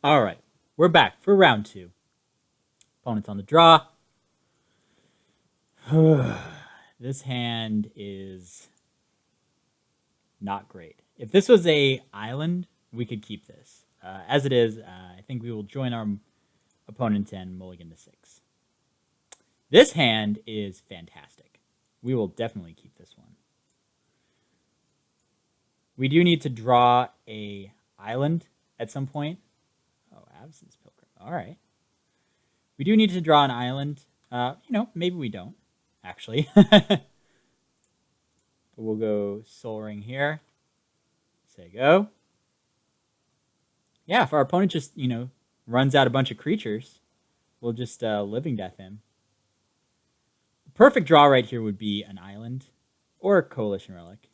All right, we're back for round 2. Opponent's on the draw. This hand is not great. If this was a island, we could keep this. As it is, I think we will join our opponent and mulligan to 6. This hand is fantastic. We will definitely keep this one. We do need to draw a island at some point. Oh, Absence Pilgrim. All right. We do need to draw an island. Maybe we don't, actually. But we'll go Soul Ring here. Say go. Yeah, if our opponent just, runs out a bunch of creatures, we'll just Living Death him. The perfect draw right here would be an island or a Coalition Relic.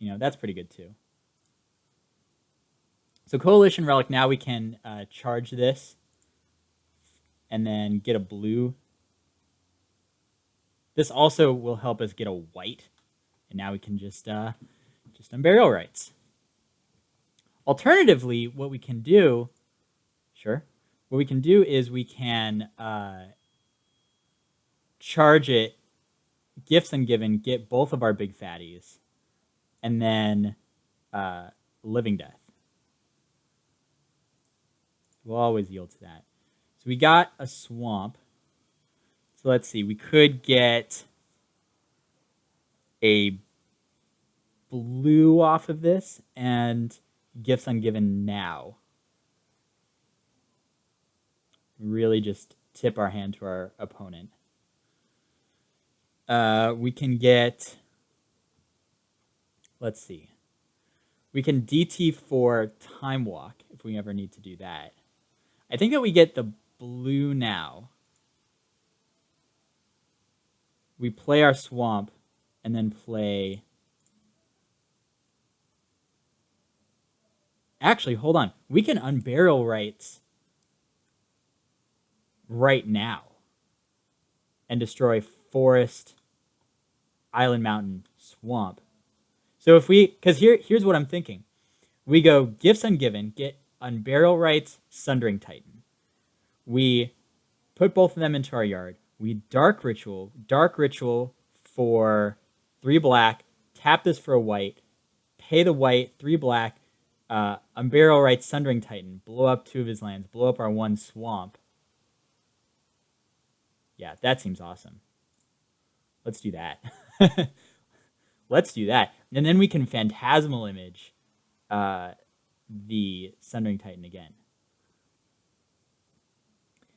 That's pretty good too. So Coalition Relic, now we can charge this and then get a blue. This also will help us get a white. And now we can just Unburial Rites. Alternatively, what we can do, is we can charge it, Gifts Ungiven, get both of our big fatties, and then Living Death. We'll always yield to that. So we got a swamp. So let's see, we could get a blue off of this and Gifts Ungiven now. Really just tip our hand to our opponent. We can get, let's see, we can DT for Time Walk if we ever need to do that. I think that we get the blue now. We play our swamp and then play. Actually, hold on. We can Unburial Rites right now and destroy Forest, Island, Mountain, Swamp. So if we, because here's what I'm thinking. We go Gifts Ungiven, get Unburial Rites, Sundering Titan. We put both of them into our yard. We Dark Ritual for 3 black, tap this for a white, pay the white, 3 black, Unburial Rites, Sundering Titan, blow up 2 of his lands, blow up our 1 swamp. Yeah, that seems awesome. Let's do that. Let's do that. And then we can Phantasmal Image the Sundering Titan again.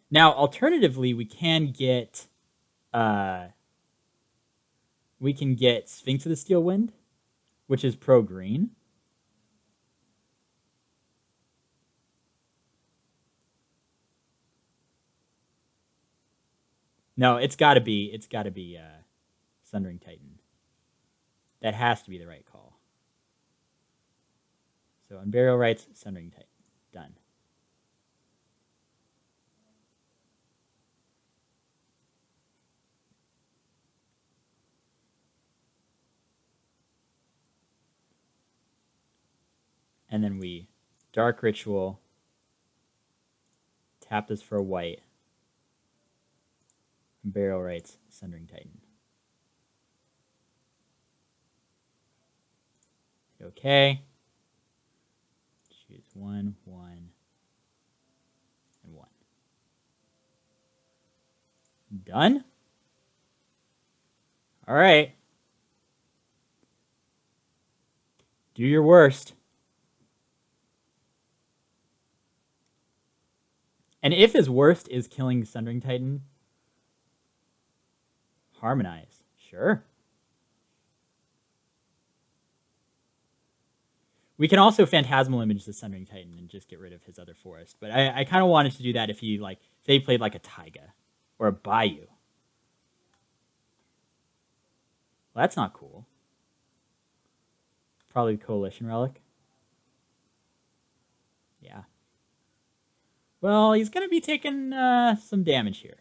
Now, alternatively, we can get Sphinx of the Steel Wind, which is pro-green. No, it's got to be Sundering Titan. That has to be the right call. So Unburial Rites, Sundering Titan. Done. And then we Dark Ritual, tap this for a white, Unburial Rites, Sundering Titan. Okay. Choose 1, 1, and 1. Done? All right. Do your worst. And if his worst is killing Sundering Titan, Harmonize. Sure. We can also Phantasmal Image the Sundering Titan and just get rid of his other forest. But I kind of wanted to do that if he, say he played like a Taiga or a Bayou. Well, that's not cool. Probably Coalition Relic. Yeah. Well, he's going to be taking some damage here.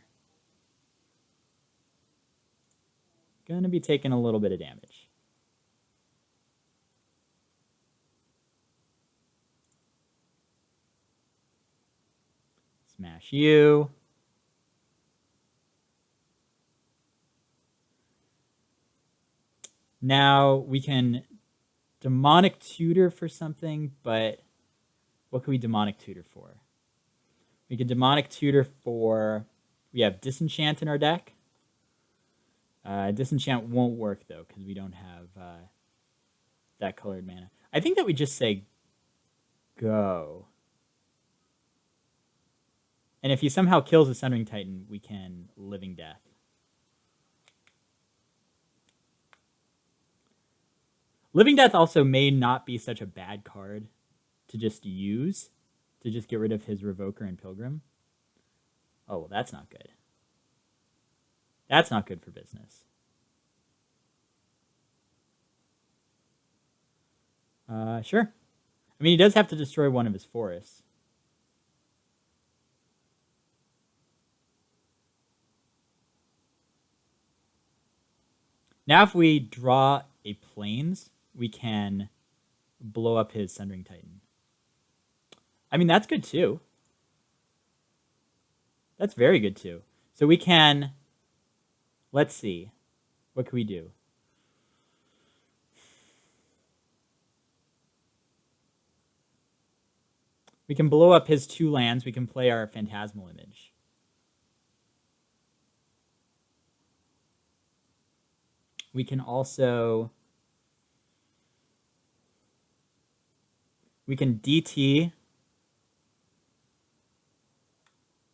Going to be taking a little bit of damage. Smash you. Now we can demonic tutor for something, but what can we demonic tutor for? We can demonic tutor for, we have disenchant in our deck. Disenchant won't work though, because we don't have that colored mana. I think that we just say go. And if he somehow kills a Sundering Titan, we can Living Death. Living Death also may not be such a bad card to just use, to just get rid of his Revoker and Pilgrim. Oh, well, that's not good. That's not good for business. Sure. I mean, he does have to destroy one of his forests. Now if we draw a Plains, we can blow up his Sundering Titan. I mean, that's good too. That's very good too. So we can, let's see, what can we do? We can blow up his 2 lands. We can play our Phantasmal Image. We can also, we can DT, we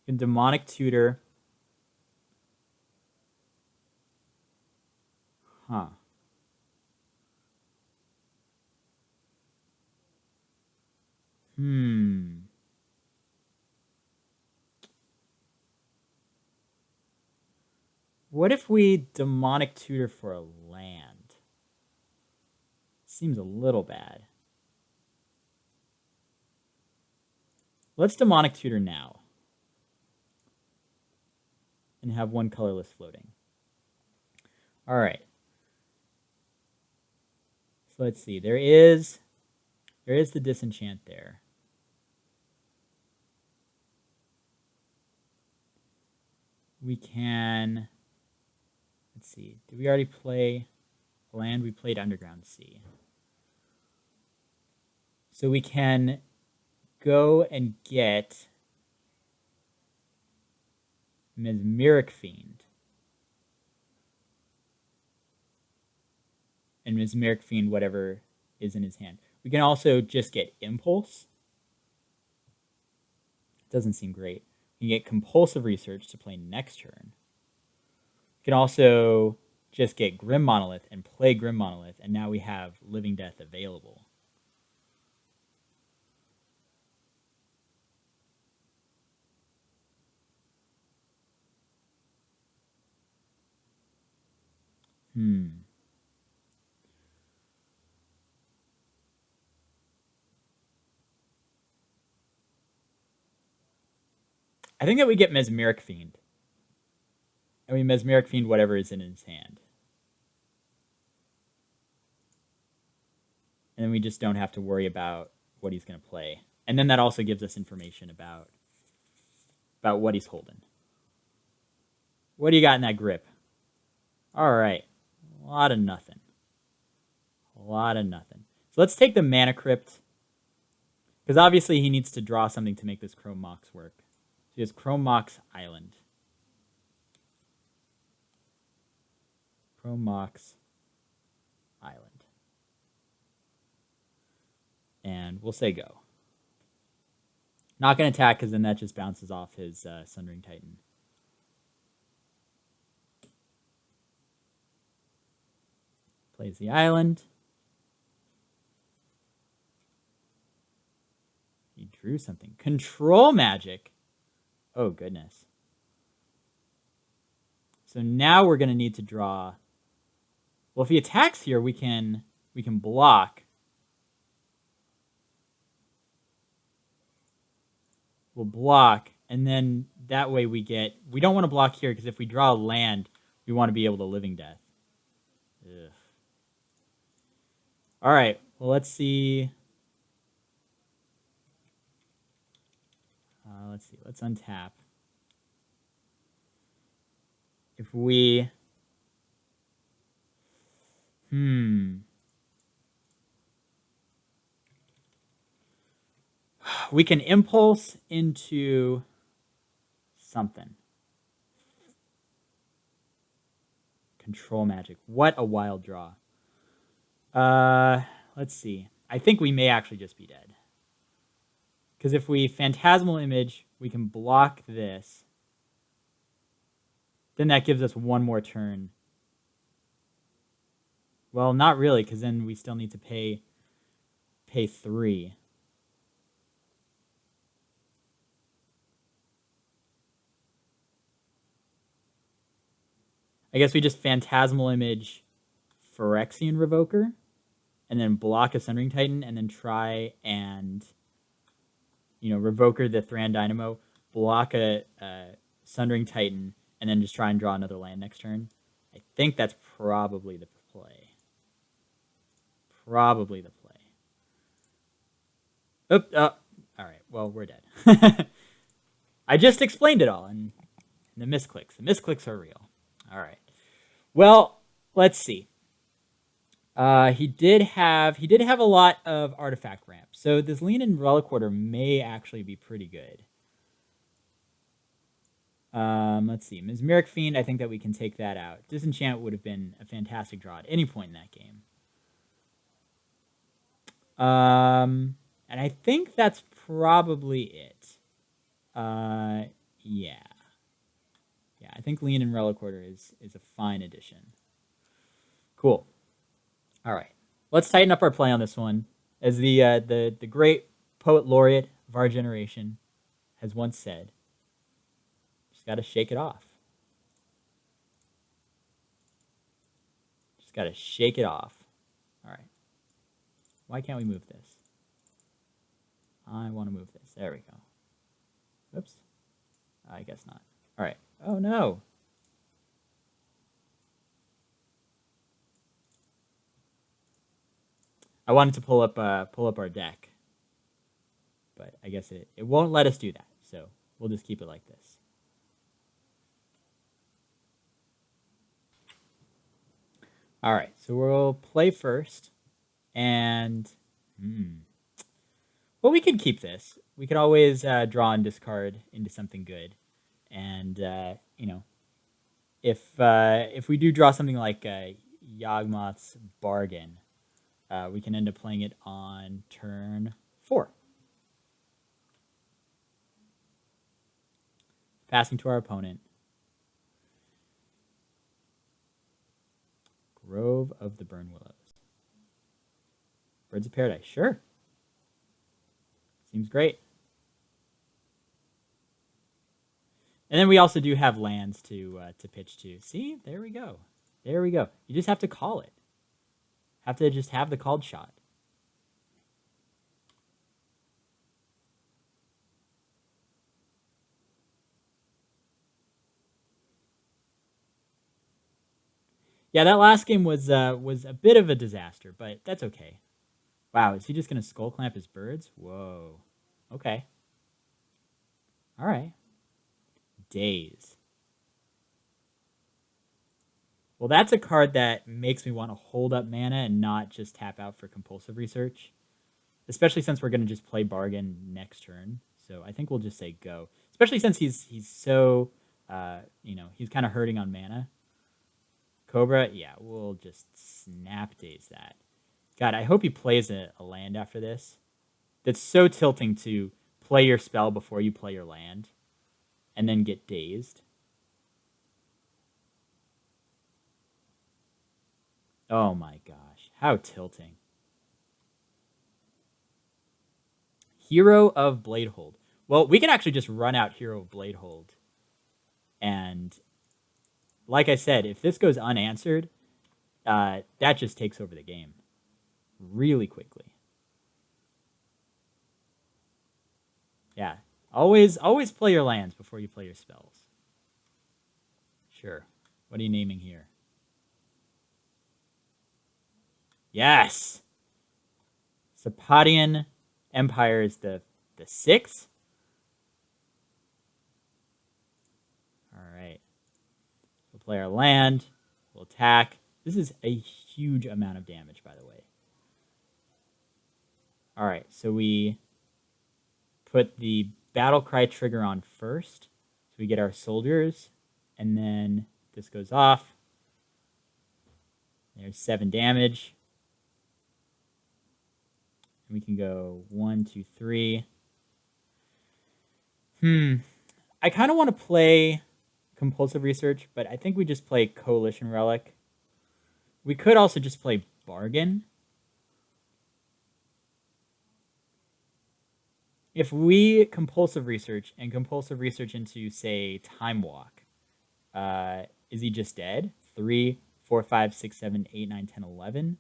can Demonic Tutor. Huh. What if we Demonic Tutor for a land? Seems a little bad. Let's Demonic Tutor now. And have 1 colorless floating. All right. So let's see. There is the disenchant there. We can, let's see. Did we already play land? We played Underground Sea. So we can go and get Mesmeric Fiend. And Mesmeric Fiend, whatever is in his hand. We can also just get Impulse. Doesn't seem great. We can get Compulsive Research to play next turn. We can also just get Grim Monolith and play Grim Monolith, and now we have Living Death available. I think that we get Mesmeric Fiend. And we Mesmeric Fiend whatever is in his hand. And then we just don't have to worry about what he's going to play. And then that also gives us information about what he's holding. What do you got in that grip? All right. A lot of nothing. A lot of nothing. So let's take the Mana Crypt. Because obviously he needs to draw something to make this Chrome Mox work. So he has Chrome Mox Island. Chrome Mox Island. And we'll say go. Not going to attack because then that just bounces off his Sundering Titan. Plays the island. He drew something. Control Magic. Oh, goodness. So now we're going to need to draw. Well, if he attacks here, we can block. We'll block, and then that way we don't want to block here, because if we draw a land, we want to be able to Living Death. Ugh. All right, well, let's see. let's see. Let's untap. If we... We can impulse into something. Control magic. What a wild draw. Let's see. I think we may actually just be dead. Because if we Phantasmal Image, we can block this. Then that gives us one more turn. Well, not really, because then we still need to pay 3. I guess we just Phantasmal Image Phyrexian Revoker, and then block a Sundering Titan, and then try and, Revoker the Thran Dynamo, block a Sundering Titan, and then just try and draw another land next turn. I think that's probably the play. Probably the play. All right, well, we're dead. I just explained it all, and the misclicks. The misclicks are real. All right. Well, let's see. He did have a lot of artifact ramp, so this Leonin Relic Order may actually be pretty good. Let's see. Mesmeric Fiend, I think that we can take that out. Disenchant would have been a fantastic draw at any point in that game. And I think that's probably it. Yeah. Yeah, I think Leonin Relic Order is a fine addition. Cool. All right. Let's tighten up our play on this one. As the great poet laureate of our generation has once said, just got to shake it off. Just got to shake it off. All right. Why can't we move this? I want to move this. There we go. Oops. I guess not. All right. Oh, no. I wanted to pull up our deck, but I guess it won't let us do that, so we'll just keep it like this. All right, so we'll play first, and well, we could keep this. We could always draw and discard into something good, and if we do draw something like Yawgmoth's Bargain, we can end up playing it on turn 4. Passing to our opponent. Grove of the Burn Willows. Birds of Paradise, sure. Seems great. And then we also do have lands to pitch to. See, there we go. There we go. You just have to call it. Have to just have the called shot. Yeah, that last game was a bit of a disaster, but that's okay. Wow, is he just gonna skull clamp his birds? Whoa. Okay. All right. Daze. Well, that's a card that makes me want to hold up mana and not just tap out for compulsive research. Especially since we're going to just play Bargain next turn. So I think we'll just say go. Especially since he's so, he's kind of hurting on mana. Cobra, yeah, we'll just snap Daze that. God, I hope he plays a land after this. That's so tilting to play your spell before you play your land. And then get dazed. Oh my gosh, how tilting. Hero of Bladehold. Well, we can actually just run out Hero of Bladehold. And like I said, if this goes unanswered, that just takes over the game really quickly. Yeah, always play your lands before you play your spells. Sure. What are you naming here? Yes! Sapadian Empire is the 6th. play our land. We'll attack. This is a huge amount of damage, by the way. All right, so we put the battle cry trigger on first. So we get our soldiers, and then this goes off. There's 7 damage. And we can go 1, 2, 3. I kind of want to play Compulsive Research, but I think we just play Coalition Relic. We could also just play Bargain. If we Compulsive Research and Compulsive Research into, say, Time Walk, is he just dead? 3, 4, 5, 6, 7, 8, 9, 10, 11.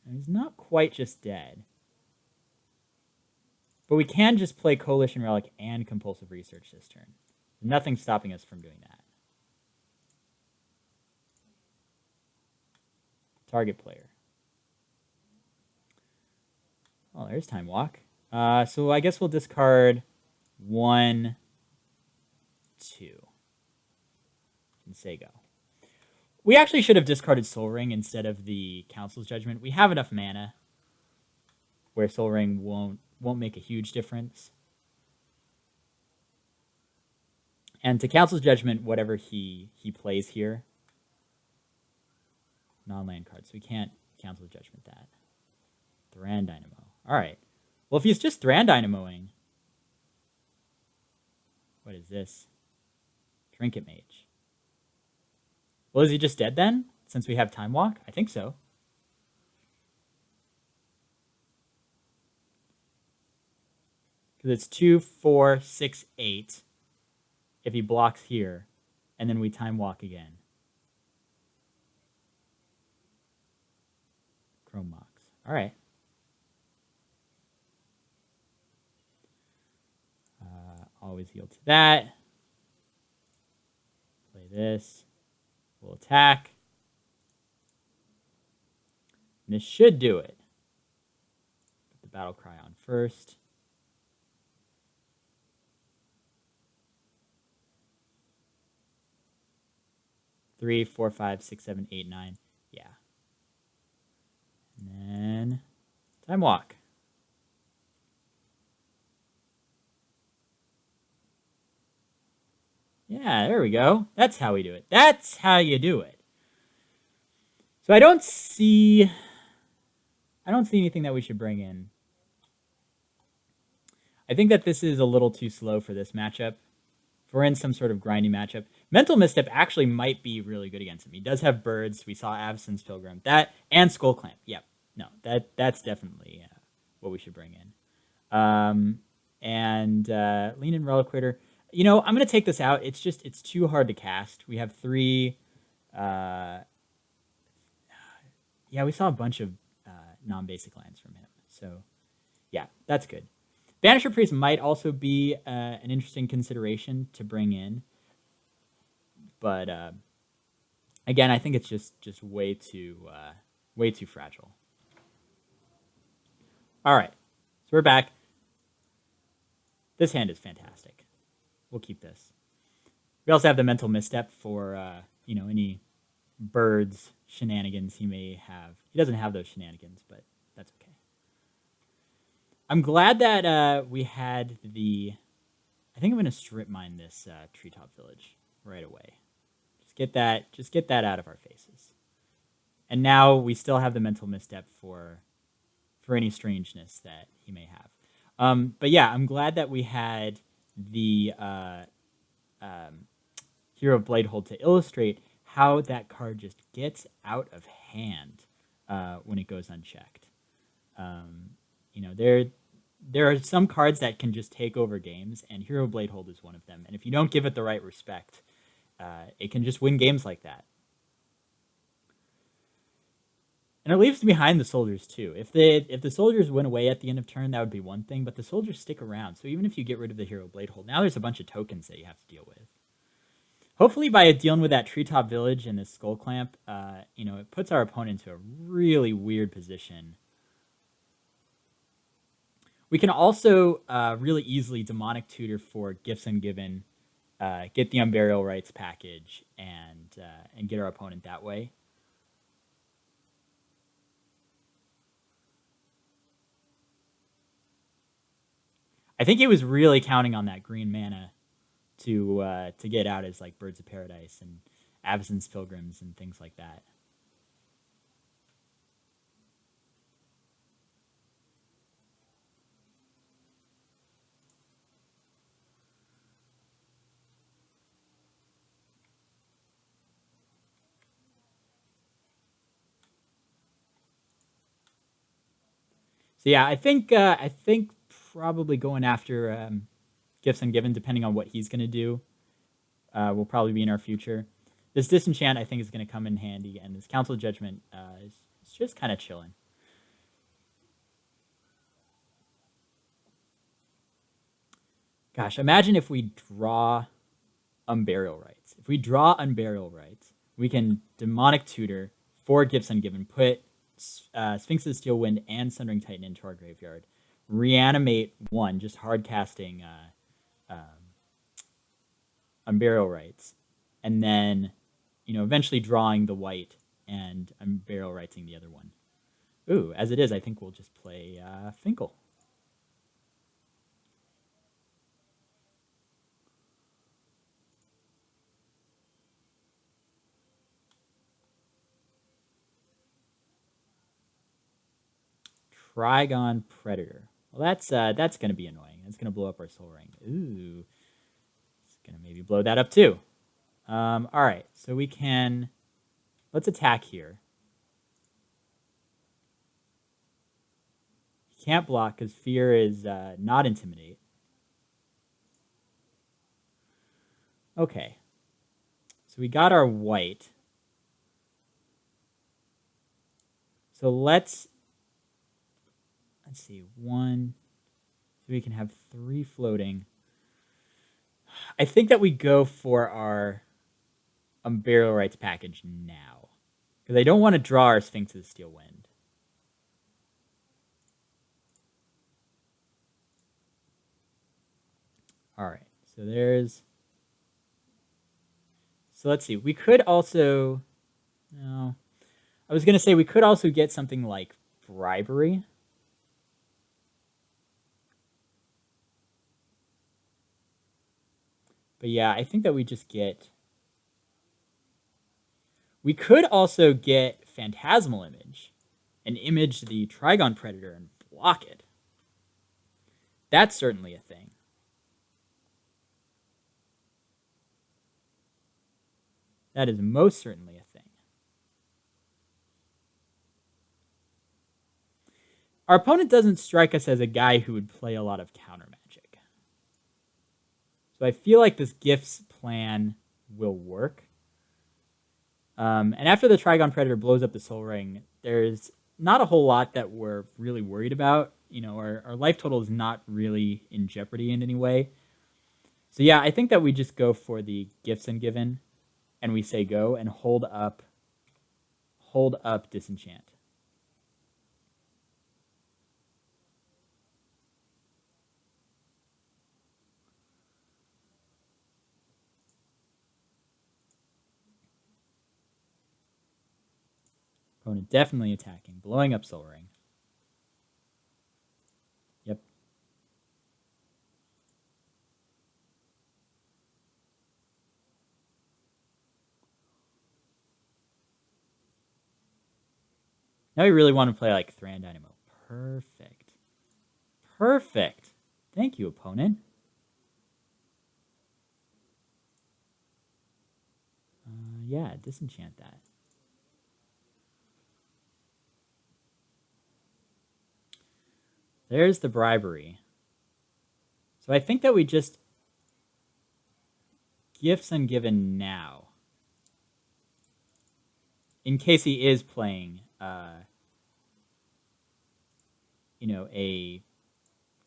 And he's not quite just dead. But we can just play Coalition Relic and Compulsive Research this turn. Nothing's stopping us from doing that. Target player. Oh, there's Time Walk. So I guess we'll discard 1, 2. And say go. We actually should have discarded Soul Ring instead of the Council's Judgment. We have enough mana where Soul Ring won't make a huge difference. And to Council's Judgment, whatever he plays here, non-land cards. So we can't Council's Judgment that. Thran Dynamo. All right. Well, if he's just Thran Dynamoing, what is this? Trinket Mage. Well, is he just dead then, since we have Time Walk? I think so. Because it's 2, 4, 6, 8 if he blocks here, and then we Time Walk again. Chrome Mox. All right. Always yield to that. Play this. We'll attack. And this should do it. Put the battle cry on first. Three, 4, 5, 6, 7, 8, 9. Yeah. And then Time Walk. Yeah, there we go. That's how we do it. That's how you do it. So I don't see anything that we should bring in. I think that this is a little too slow for this matchup. If we're in some sort of grindy matchup, Mental Misstep actually might be really good against him. He does have birds. We saw Avacyn's Pilgrim. That and Skull Clamp. Yep. No, that's definitely what we should bring in. Lean and Reliquator. You know, I'm going to take this out. It's too hard to cast. We have 3. Yeah, we saw a bunch of non-basic lands from him. So, yeah, that's good. Banisher Priest might also be an interesting consideration to bring in. But, again, I think it's just way too fragile. All right, so we're back. This hand is fantastic. We'll keep this. We also have the Mental Misstep for, any birds shenanigans he may have. He doesn't have those shenanigans, but that's okay. I'm glad that we had the... I think I'm going to strip mine this Treetop Village right away. Just get that out of our faces. And now we still have the Mental Misstep for any strangeness that he may have. But yeah, I'm glad that we had the Hero of Bladehold to illustrate how that card just gets out of hand when it goes unchecked. There are some cards that can just take over games, and Hero of Bladehold is one of them. And if you don't give it the right respect, it can just win games like that. And it leaves behind the soldiers too. If the soldiers went away at the end of turn, that would be one thing, but the soldiers stick around. So even if you get rid of the Hero Bladehold, now there's a bunch of tokens that you have to deal with. Hopefully by dealing with that Treetop Village and this Skull Clamp, it puts our opponent into a really weird position. We can also really easily Demonic Tutor for Gifts Ungiven get the Unburial Rights package and get our opponent that way. I think he was really counting on that green mana to get out as like Birds of Paradise and Avacyn's Pilgrims and things like that. So yeah, I think probably going after Gifts Ungiven, depending on what he's going to do, will probably be in our future. This Disenchant, I think, is going to come in handy, and this Council of Judgment is just kind of chilling. Gosh, imagine if we draw Unburial Rights. If we draw Unburial Rights, we can Demonic Tutor for Gifts Ungiven, put Sphinx of the Steel Wind and Sundering Titan into our graveyard, reanimate one, just hard casting Unburial Rights, and then eventually drawing the white and Unburial Rightsing the other one. Ooh, as it is, I think we'll just play Finkel. Trigon Predator. Well, that's going to be annoying. It's going to blow up our Soul Ring. Ooh. It's going to maybe blow that up too. All right, so we can... Let's attack here. He can't block because Fear is not Intimidate. Okay. So we got our white. So let's see, 1, so we can have 3 floating. I think that we go for our Unburial Rights package now, because I don't want to draw our Sphinx of the Steel Wind. All right, so there's... So let's see, we could also... No, I was going to say we could also get something like Bribery. But yeah, I think that we just get... We could also get Phantasmal Image and image the Trigon Predator and block it. That's certainly a thing. That is most certainly a thing. Our opponent doesn't strike us as a guy who would play a lot of counter magic. So I feel like this Gifts plan will work. And after the Trigon Predator blows up the Soul Ring, there's not a whole lot that we're really worried about. Our life total is not really in jeopardy in any way. So yeah, I think that we just go for the Gifts Ungiven, and we say go and hold up Disenchant. Opponent definitely attacking, blowing up Soul Ring. Yep. Now we really want to play like Thran Dynamo. Perfect. Perfect. Thank you, opponent. Yeah, disenchant that. There's the Bribery. So I think that we just Gifts Ungiven now. In case he is playing, a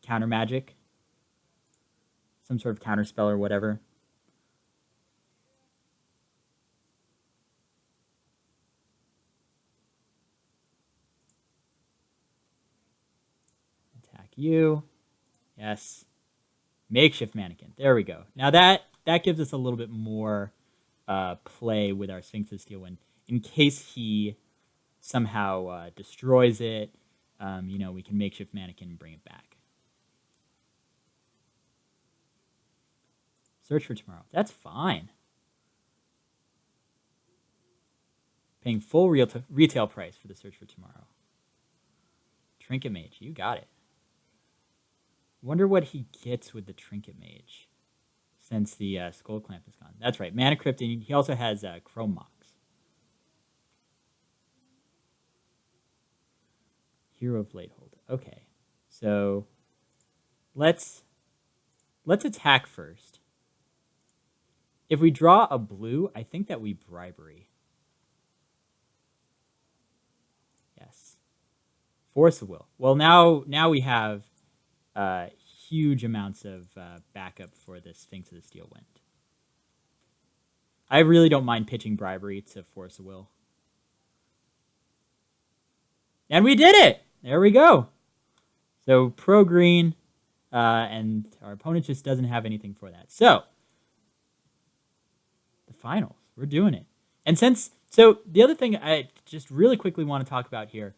counter magic. Some sort of counter spell or whatever. Attack you. Yes. Makeshift Mannequin. There we go. Now that that gives us a little bit more play with our Sphinx of Steel Wind in case he somehow destroys it. We can makeshift mannequin and bring it back. Search for tomorrow. That's fine. Paying full retail price for the search for tomorrow. Trinket Mage, you got it. Wonder what he gets with the Trinket Mage since the Skull Clamp is gone. That's right, Mana Crypt, and he also has Chrome Mox. Hero of Bladehold. Okay, so let's attack first. If we draw a blue, I think that we bribery. Yes. Force of Will. Well, now we have huge amounts of backup for the Sphinx of the Steel Wind. I really don't mind pitching bribery to Force of Will. And we did it! There we go. So pro green, and our opponent just doesn't have anything for that. So the finals, we're doing it. And so the other thing I just really quickly want to talk about here,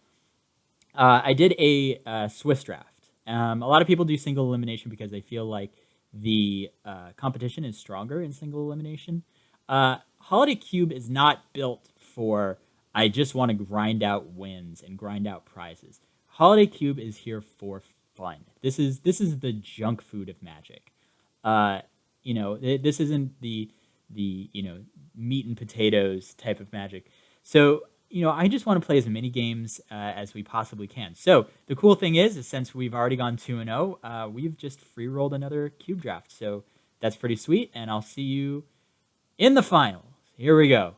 I did a Swiss draft. A lot of people do single elimination because they feel like the competition is stronger in single elimination. Holiday Cube is not built for I just want to grind out wins and grind out prizes. Holiday Cube is here for fun. This is the junk food of Magic. This isn't the meat and potatoes type of Magic. So I just want to play as many games as we possibly can. So the cool thing is since we've already gone 2-0, we've just free rolled another cube draft. So that's pretty sweet, and I'll see you in the finals. Here we go.